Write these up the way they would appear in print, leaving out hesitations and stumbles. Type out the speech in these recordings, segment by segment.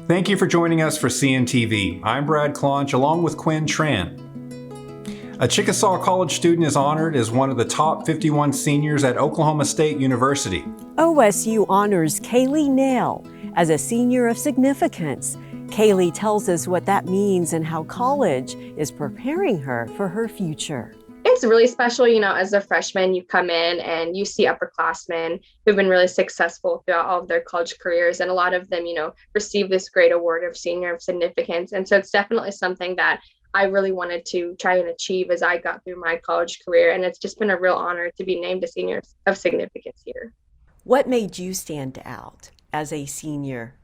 Thank you for joining us for CNTV. I'm Brad Clonch along with Quin Tran. A Chickasaw College student is honored as one of the top 51 seniors at Oklahoma State University. OSU honors Kayli Nail as a senior of significance. Kayli tells us what that means and how college is preparing her for her future. It's really special, as a freshman, you come in and you see upperclassmen who've been really successful throughout all of their college careers. And a lot of them, receive this great award of senior of significance. And so it's definitely something that I really wanted to try and achieve as I got through my college career. And it's just been a real honor to be named a senior of significance here. What made you stand out as a senior?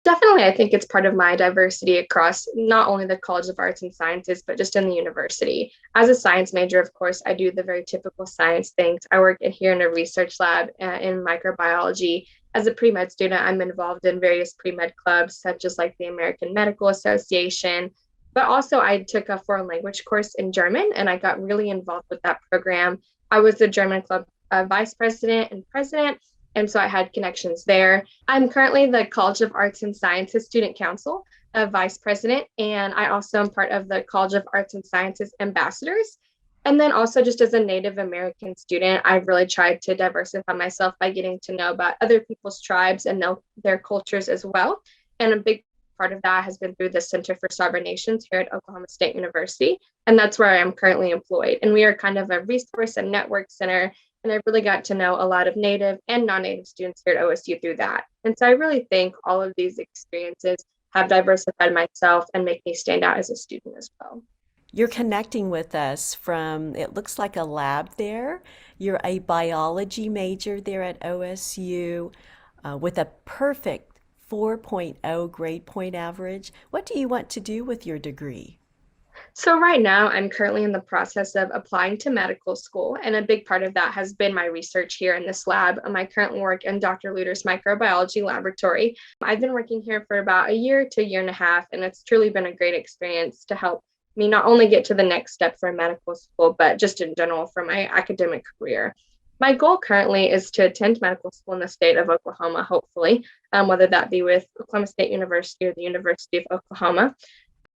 Definitely, I think it's part of my diversity across not only the College of Arts and Sciences, but just in the university. As a science major, of course, I do the very typical science things. I work here in a research lab in microbiology. As a pre-med student, I'm involved in various pre-med clubs, such as like the American Medical Association. But also, I took a foreign language course in German, and I got really involved with that program. I was the German club vice president and president. And so I had connections there. I'm currently the College of Arts and Sciences Student Council vice president, and I also am part of the College of Arts and Sciences ambassadors. And then also just as a Native American student, I've really tried to diversify myself by getting to know about other people's tribes and know their cultures as well. And a big part of that has been through the Center for Sovereign Nations here at Oklahoma State University. And that's where I am currently employed. And we are kind of a resource and network center. And I really got to know a lot of Native and non-Native students here at OSU through that. And so I really think all of these experiences have diversified myself and make me stand out as a student as well. You're connecting with us from, it looks like a lab there. You're a biology major there at OSU with a perfect 4.0 grade point average. What do you want to do with your degree? So right now, I'm currently in the process of applying to medical school, and a big part of that has been my research here in this lab. I currently work in Dr. Luter's microbiology laboratory. I've been working here for about a year to a year and a half, and it's truly been a great experience to help me not only get to the next step for medical school, but just in general for my academic career. My goal currently is to attend medical school in the state of Oklahoma, hopefully, whether that be with Oklahoma State University or the University of Oklahoma.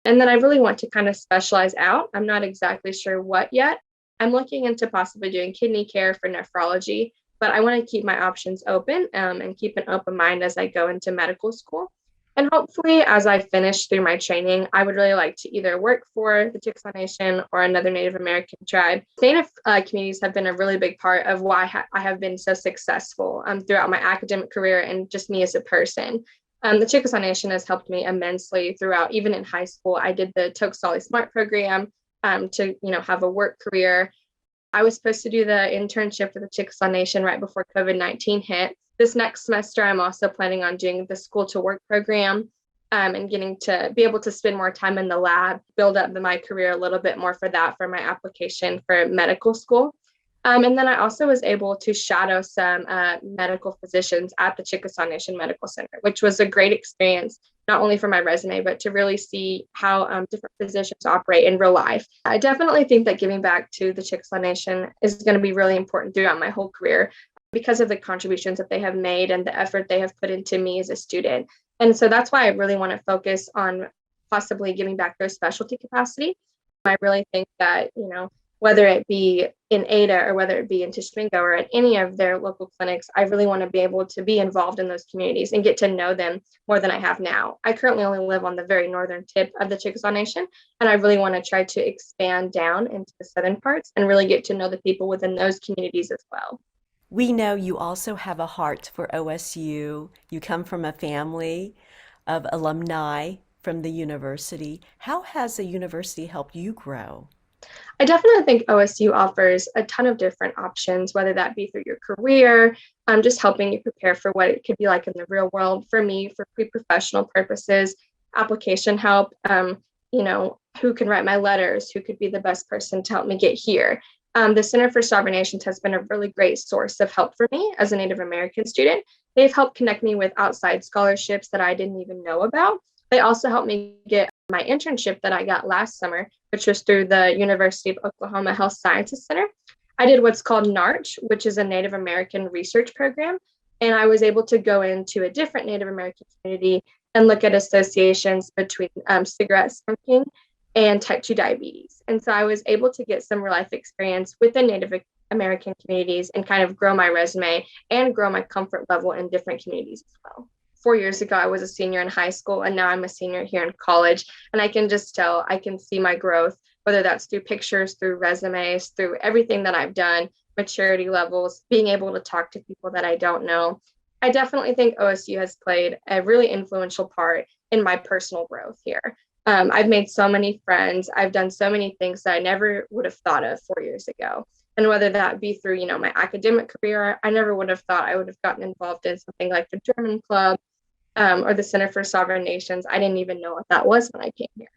And then I really want to kind of specialize out. I'm not exactly sure what yet. I'm looking into possibly doing kidney care for nephrology, but I want to keep my options open and keep an open mind as I go into medical school. And hopefully, as I finish through my training, I would really like to either work for the Chickasaw Nation or another Native American tribe. Native communities have been a really big part of why I have been so successful throughout my academic career and just me as a person. The Chickasaw Nation has helped me immensely throughout. Even in high school, I did the Tokusali Smart program to, have a work career. I was supposed to do the internship for the Chickasaw Nation right before COVID-19 hit. This next semester, I'm also planning on doing the school to work program and getting to be able to spend more time in the lab, build up my career a little bit more for that for my application for medical school. And then I also was able to shadow some medical physicians at the Chickasaw Nation Medical Center, which was a great experience, not only for my resume, but to really see how different physicians operate in real life. I definitely think that giving back to the Chickasaw Nation is going to be really important throughout my whole career because of the contributions that they have made and the effort they have put into me as a student. And so that's why I really want to focus on possibly giving back their specialty capacity. I really think that, whether it be in Ada or whether it be in Tishmingo or at any of their local clinics, I really want to be able to be involved in those communities and get to know them more than I have now. I currently only live on the very northern tip of the Chickasaw Nation, and I really want to try to expand down into the southern parts and really get to know the people within those communities as well. We know you also have a heart for OSU. You come from a family of alumni from the university. How has the university helped you grow? I definitely think OSU offers a ton of different options, whether that be through your career, just helping you prepare for what it could be like in the real world. For me, for pre-professional purposes, application help, who can write my letters, who could be the best person to help me get here. The Center for Sovereign Nations has been a really great source of help for me as a Native American student. They've helped connect me with outside scholarships that I didn't even know about. They also helped me get my internship that I got last summer, which was through the University of Oklahoma Health Sciences Center. I did what's called NARCH, which is a Native American research program. And I was able to go into a different Native American community and look at associations between cigarette smoking and type 2 diabetes. And so I was able to get some real life experience within Native American communities and kind of grow my resume and grow my comfort level in different communities as well. 4 years ago, I was a senior in high school, and now I'm a senior here in college. And I can just tell, I can see my growth, whether that's through pictures, through resumes, through everything that I've done, maturity levels, being able to talk to people that I don't know. I definitely think OSU has played a really influential part in my personal growth here. I've made so many friends. I've done so many things that I never would have thought of 4 years ago. And whether that be through, my academic career, I never would have thought I would have gotten involved in something like the German Club or the Center for Sovereign Nations. I didn't even know what that was when I came here.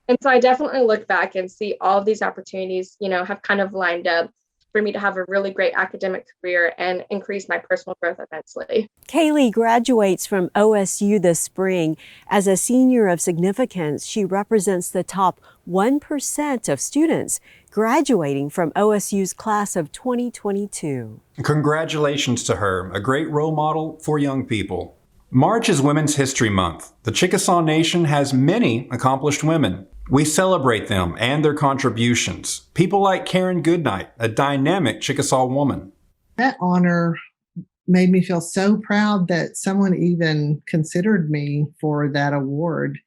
And so I definitely look back and see all of these opportunities, have kind of lined up for me to have a really great academic career and increase my personal growth immensely. Kayli graduates from OSU this spring. As a senior of significance, she represents the top 1% of students graduating from OSU's class of 2022. Congratulations to her, a great role model for young people. March is Women's History Month. The Chickasaw Nation has many accomplished women. We celebrate them and their contributions. People like Karen Goodnight, a dynamic Chickasaw woman. That honor made me feel so proud that someone even considered me for that award.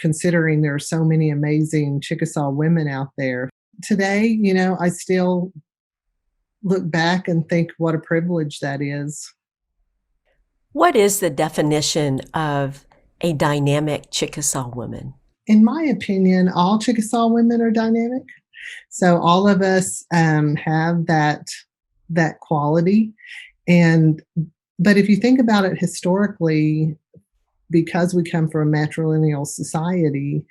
Considering there are so many amazing Chickasaw women out there. Today, I still look back and think what a privilege that is. What is the definition of a dynamic Chickasaw woman? In my opinion, all Chickasaw women are dynamic. So all of us have that quality. But if you think about it historically, because we come from a matrilineal society,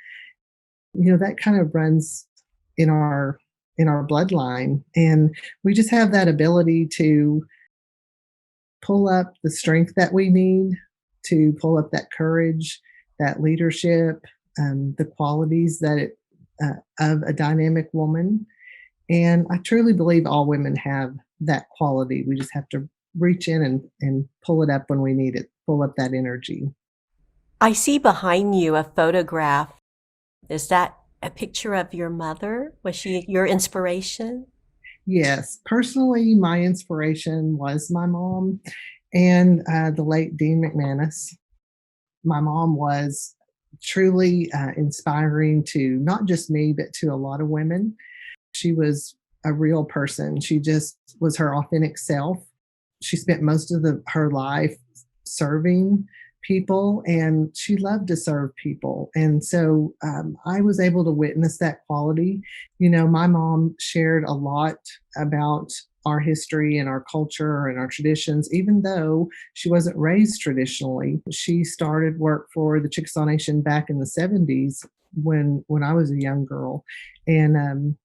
that kind of runs in our bloodline. And we just have that ability to pull up the strength that we need, to pull up that courage, that leadership, the qualities of a dynamic woman. And I truly believe all women have that quality. We just have to reach in and pull it up when we need it, pull up that energy. I see behind you a photograph. Is that a picture of your mother? Was she your inspiration? Yes. Personally, my inspiration was my mom and the late Dean McManus. My mom was truly inspiring to not just me, but to a lot of women. She was a real person. She just was her authentic self. She spent most of her life serving people, and she loved to serve people. And so I was able to witness that quality. My mom shared a lot about our history and our culture and our traditions, even though she wasn't raised traditionally. She started work for the Chickasaw Nation back in the 70s when I was a young girl. And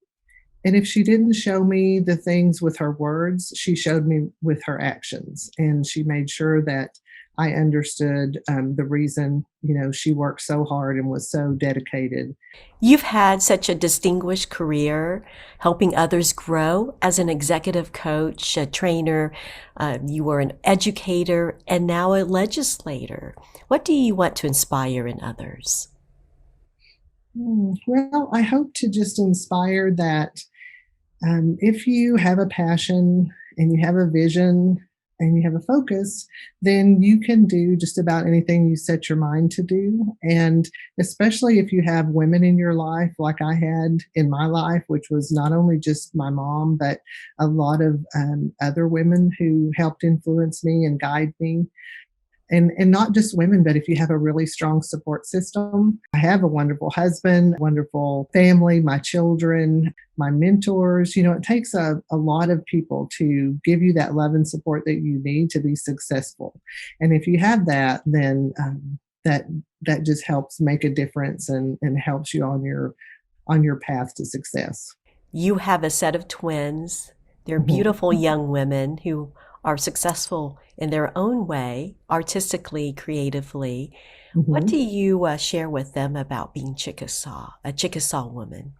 if she didn't show me the things with her words, she showed me with her actions. And she made sure that I understood the reason, she worked so hard and was so dedicated. You've had such a distinguished career helping others grow as an executive coach, a trainer. You were an educator and now a legislator. What do you want to inspire in others? Well, I hope to just inspire that if you have a passion and you have a vision and you have a focus, then you can do just about anything you set your mind to do. And especially if you have women in your life, like I had in my life, which was not only just my mom, but a lot of other women who helped influence me and guide me. And not just women, but if you have a really strong support system. I have a wonderful husband, wonderful family, my children, my mentors. It takes a lot of people to give you that love and support that you need to be successful. And if you have that, then that just helps make a difference and helps you on your path to success. You have a set of twins. They're beautiful young women who are successful in their own way, artistically, creatively. What do you share with them about being Chickasaw, a Chickasaw woman?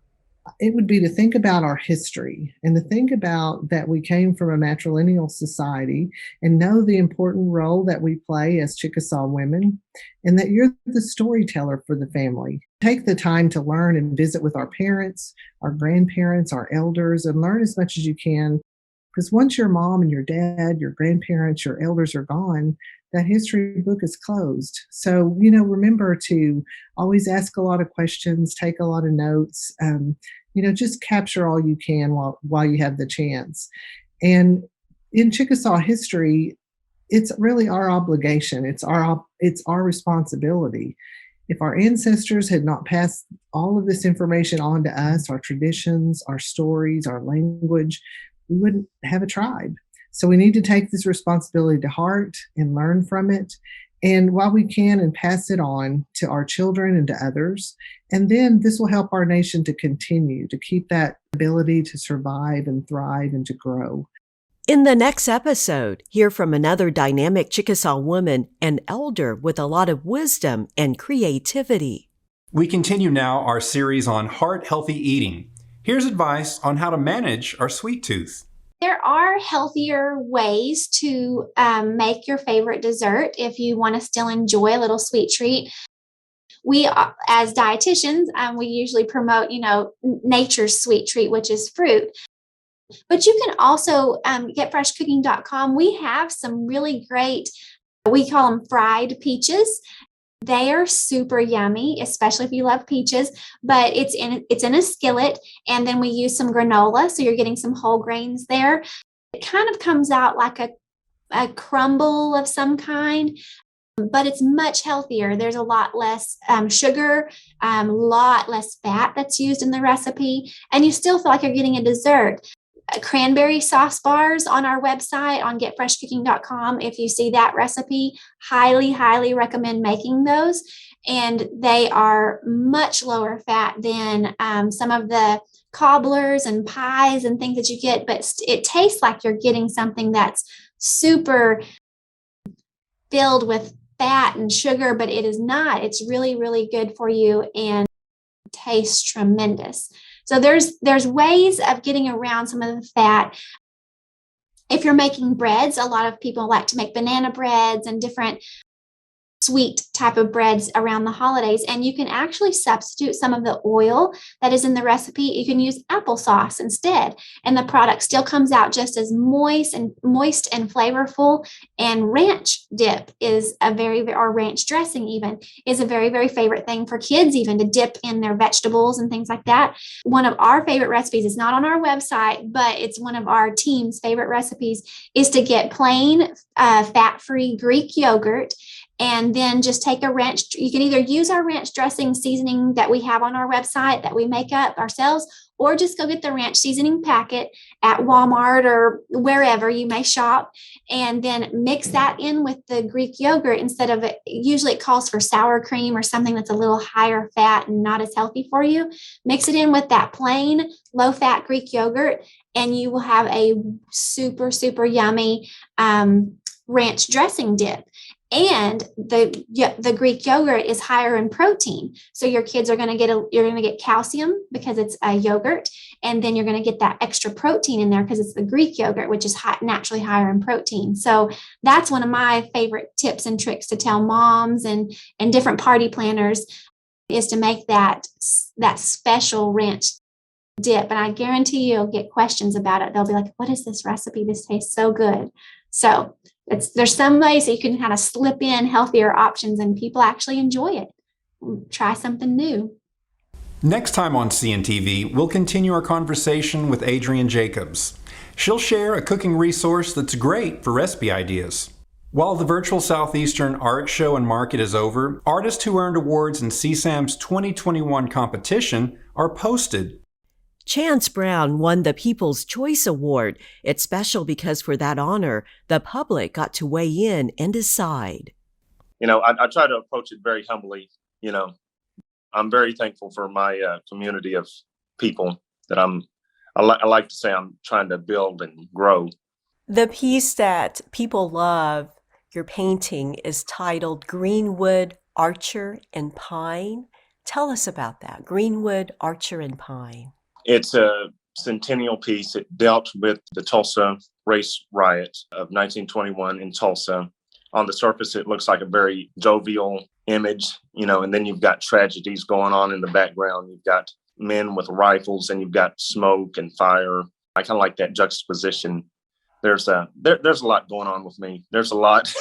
It would be to think about our history and to think about that we came from a matrilineal society and know the important role that we play as Chickasaw women and that you're the storyteller for the family. Take the time to learn and visit with our parents, our grandparents, our elders, and learn as much as you can. Because once your mom and your dad, your grandparents, your elders are gone, that history book is closed. So, remember to always ask a lot of questions, take a lot of notes, just capture all you can while you have the chance. And in Chickasaw history, it's really our obligation. It's our responsibility. If our ancestors had not passed all of this information on to us, our traditions, our stories, our language, we wouldn't have a tribe. So we need to take this responsibility to heart and learn from it. And while we can, and pass it on to our children and to others. And then this will help our nation to continue to keep that ability to survive and thrive and to grow. In the next episode, hear from another dynamic Chickasaw woman, an elder with a lot of wisdom and creativity. We continue now our series on heart-healthy eating. Here's advice on how to manage our sweet tooth. There are healthier ways to make your favorite dessert if you want to still enjoy a little sweet treat. We, as dietitians, we usually promote, nature's sweet treat, which is fruit. But you can also get freshcooking.com. We have some really great, we call them fried peaches. They are super yummy, especially if you love peaches, but it's in a skillet, and then we use some granola, so you're getting some whole grains there. It kind of comes out like a crumble of some kind, but it's much healthier. There's a lot less sugar, a lot less fat that's used in the recipe, and you still feel like you're getting a dessert. Cranberry sauce bars on our website on getfreshcooking.com. If you see that recipe, highly, highly recommend making those. And they are much lower fat than some of the cobblers and pies and things that you get, but it tastes like you're getting something that's super filled with fat and sugar, but it is not. It's really, really good for you and tastes tremendous. So there's ways of getting around some of the fat. If you're making breads, a lot of people like to make banana breads and different sweet type of breads around the holidays, and you can actually substitute some of the oil that is in the recipe. You can use applesauce instead, and the product still comes out just as moist and flavorful. And ranch dip is or ranch dressing even is a very, very favorite thing for kids, even to dip in their vegetables and things like that. One of our favorite recipes is not on our website, but it's one of our team's favorite recipes, is to get plain fat-free Greek yogurt. And then just take a ranch. You can either use our ranch dressing seasoning that we have on our website that we make up ourselves, or just go get the ranch seasoning packet at Walmart or wherever you may shop, and then mix that in with the Greek yogurt instead of it. Usually it calls for sour cream or something that's a little higher fat and not as healthy for you. Mix it in with that plain low fat Greek yogurt, and you will have a super, super yummy ranch dressing dip. And the Greek yogurt is higher in protein, so your kids are going to get calcium because it's a yogurt, and then you're going to get that extra protein in there because it's the Greek yogurt, which is naturally higher in protein. So that's one of my favorite tips and tricks to tell moms and different party planners, is to make that special ranch dip. And I guarantee you'll get questions about it. They'll be like, "What is this recipe? This tastes so good." So there's some ways that you can kind of slip in healthier options and people actually enjoy it. Try something new. Next time on CNTV, we'll continue our conversation with Adrienne Jacobs. She'll share a cooking resource that's great for recipe ideas. While the virtual Southeastern Art Show and Market is over, artists who earned awards in SEASAM's 2021 competition are posted. Chance Brown won the People's Choice Award. It's special because for that honor, the public got to weigh in and decide. I try to approach it very humbly. I'm very thankful for my community of people that I like to say I'm trying to build and grow. The piece that people love, your painting, is titled Greenwood, Archer, and Pine. Tell us about that, Greenwood, Archer, and Pine. It's a centennial piece. It dealt with the Tulsa race riot of 1921 in Tulsa. On the surface, it looks like a very jovial image, and then you've got tragedies going on in the background. You've got men with rifles and you've got smoke and fire. I kind of like that juxtaposition. There's a lot going on with me. There's a lot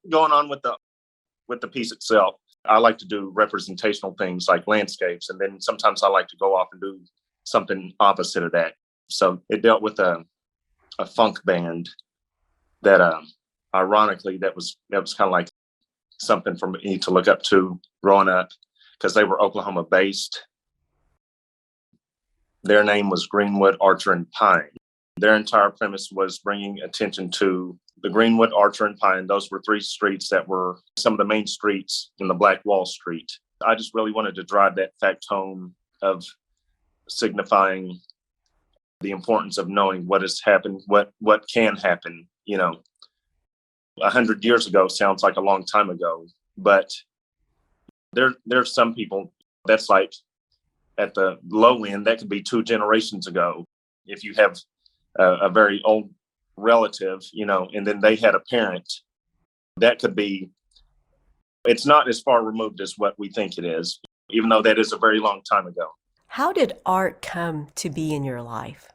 going on with the piece itself. I like to do representational things like landscapes, and then sometimes I like to go off and do something opposite of that. So it dealt with a funk band that ironically that was kind of like something for me to look up to growing up, because they were Oklahoma based. Their name was Greenwood, Archer, and Pine. Their entire premise was bringing attention to the Greenwood, Archer, and Pine. Those were three streets that were some of the main streets in the Black Wall Street. I just really wanted to drive that fact home of signifying the importance of knowing what has happened, what can happen. 100 years ago sounds like a long time ago, but there's some people that's like at the low end, that could be 2 generations ago. If you have a very old relative, and then they had a parent, that could be, it's not as far removed as what we think it is, even though that is a very long time ago. How did art come to be in your life?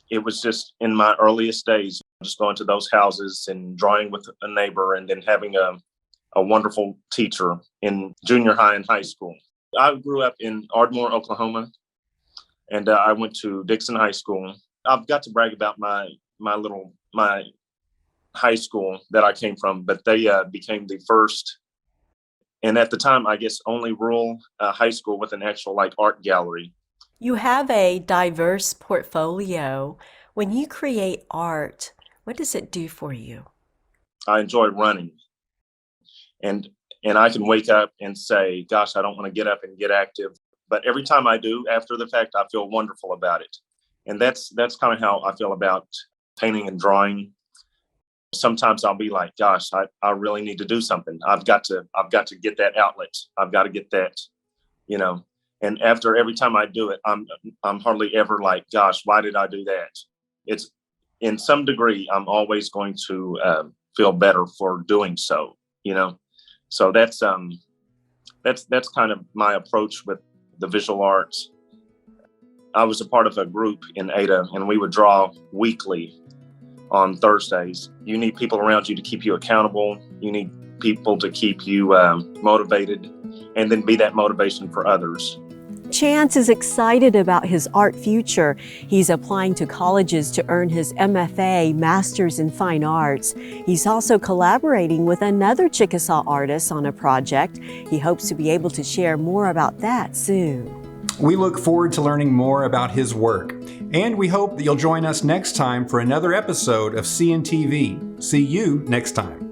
It was just in my earliest days, just going to those houses and drawing with a neighbor, and then having a wonderful teacher in junior high and high school. I grew up in Ardmore, Oklahoma, and I went to Dixon High School. I've got to brag about my high school that I came from, but they became the first, and at the time, I guess, only rural high school with an actual art gallery. You have a diverse portfolio. When you create art, what does it do for you? I enjoy running, and I can wake up and say, gosh, I don't want to get up and get active. But every time I do, after the fact, I feel wonderful about it. And that's kind of how I feel about painting and drawing. Sometimes I'll be like, gosh, I really need to do something. I've got to get that outlet. I've got to get that, And after every time I do it, I'm hardly ever like, gosh, why did I do that? It's in some degree, I'm always going to feel better for doing so, So that's kind of my approach with the visual arts. I was a part of a group in Ada, and we would draw weekly on Thursdays. You need people around you to keep you accountable. You need people to keep you motivated, and then be that motivation for others. Chance is excited about his art future. He's applying to colleges to earn his MFA, Master's in Fine Arts. He's also collaborating with another Chickasaw artist on a project. He hopes to be able to share more about that soon. We look forward to learning more about his work, and we hope that you'll join us next time for another episode of CNTV. See you next time.